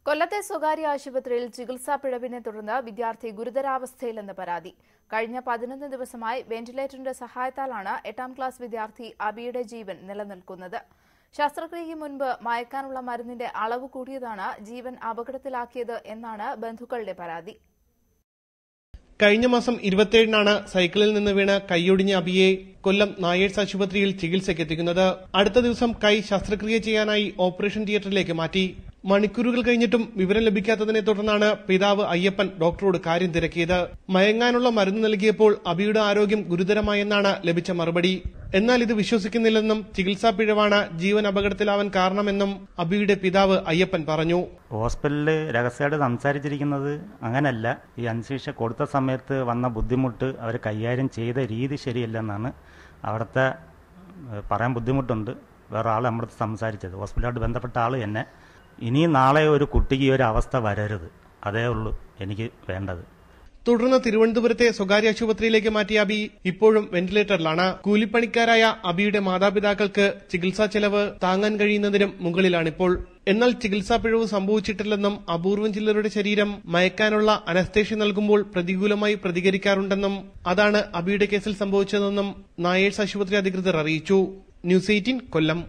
കൊല്ലത്തെ സ്വകാര്യ ആശുപത്രിയിൽ ചികിത്സാ പിഴവിനെ തുടർന്ന് വിദ്യാർത്ഥി ഗുരുതരാവസ്ഥയിലെന്ന് പരാതി. കഴിഞ്ഞ 11 ദിവസമായി വെന്റിലേറ്ററിന്റെ സഹായത്താലാണ് 8ാം ക്ലാസ് വിദ്യാർത്ഥി അബിയുടെ ജീവൻ നിലനിൽക്കുന്നത്. ശസ്ത്രക്രിയയ്ക്ക് മുൻപ് മയക്കാനുള്ള മരുന്നിന്റെ അളവ് കൂടിയതാണ് ജീവൻ അപകടത്തിലാക്കിയത് എന്നാണ് ബന്ധുക്കളുടെ പരാതി. കഴിഞ്ഞ മാസം 27-നാണ് സൈക്കിളിൽ നിന്ന് വീണ് കൈയൊടിഞ്ഞ അബിയെ കൊല്ലം നായേഴ്സ് ആശുപത്രിയിൽ ചികിത്സയ്ക്കെത്തിക്കുന്നത്. അടുത്ത ദിവസം കൈ ശസ്ത്രക്രിയ ചെയ്യാനായി ഓപ്പറേഷൻ തിയേറ്ററിലേക്ക് മാറ്റി. മണിക്കൂറുകൾ കഴിഞ്ഞിട്ടും വിവരം ലഭിക്കാത്തതിനെ തുടർന്നാണ് പിതാവ് അയ്യപ്പൻ ഡോക്ടറോട് കാര്യം തിരക്കിയത്. മയങ്ങാനുള്ള മരുന്ന് നൽകിയപ്പോൾ അബിയുടെ ആരോഗ്യം ഗുരുതരമായെന്നാണ് ലഭിച്ച മറുപടി. എന്നാൽ ഇത് വിശ്വസിക്കുന്നില്ലെന്നും ചികിത്സാ പിഴവാണ് ജീവൻ അപകടത്തിലാവാൻ കാരണമെന്നും അബിയുടെ പിതാവ് അയ്യപ്പൻ പറഞ്ഞു. ഹോസ്പിറ്റലിൽ രഹസ്യമായിട്ട് സംസാരിച്ചിരിക്കുന്നത് അങ്ങനല്ല. ഈ അനസ്തീഷ്യ കൊടുത്ത സമയത്ത് വന്ന ബുദ്ധിമുട്ട് അവർ കൈകാര്യം ചെയ്ത രീതി ശരിയല്ലെന്നാണ് അവിടുത്തെ പറയാൻ ബുദ്ധിമുട്ടുണ്ട്. വേറെ ആൾ നമ്മുടെ സംസാരിച്ചത് ഹോസ്പിറ്റലായിട്ട് ബന്ധപ്പെട്ട ആൾ തന്നെ. ഇനി നാളെ ഒരു കുട്ടിക്ക് ഈ ഒരു അവസ്ഥ വരരുത്, അതേ ഉള്ളൂ എനിക്ക് വേണ്ടത്. തുടർന്ന് തിരുവനന്തപുരത്തെ സ്വകാര്യ ആശുപത്രിയിലേക്ക് മാറ്റിയ അബി ഇപ്പോഴും വെന്റിലേറ്ററിലാണ്. കൂലിപ്പണിക്കാരായ അബിയുടെ മാതാപിതാക്കൾക്ക് ചികിത്സാ ചെലവ് താങ്ങാൻ കഴിയുന്നതിനും മുകളിലാണിപ്പോൾ. എന്നാൽ ചികിത്സാ പിഴവ് സംഭവിച്ചിട്ടില്ലെന്നും അപൂർവം ചിലരുടെ ശരീരം മയക്കാനുള്ള അനസ്തേഷ്യ നൽകുമ്പോൾ പ്രതികൂലമായി പ്രതികരിക്കാറുണ്ടെന്നും അതാണ് അബിയുടെ കേസിൽ സംഭവിച്ചതെന്നും നായേഴ്സ് ആശുപത്രി അധികൃതർ അറിയിച്ചു. ന്യൂസ് 18 കൊല്ലം.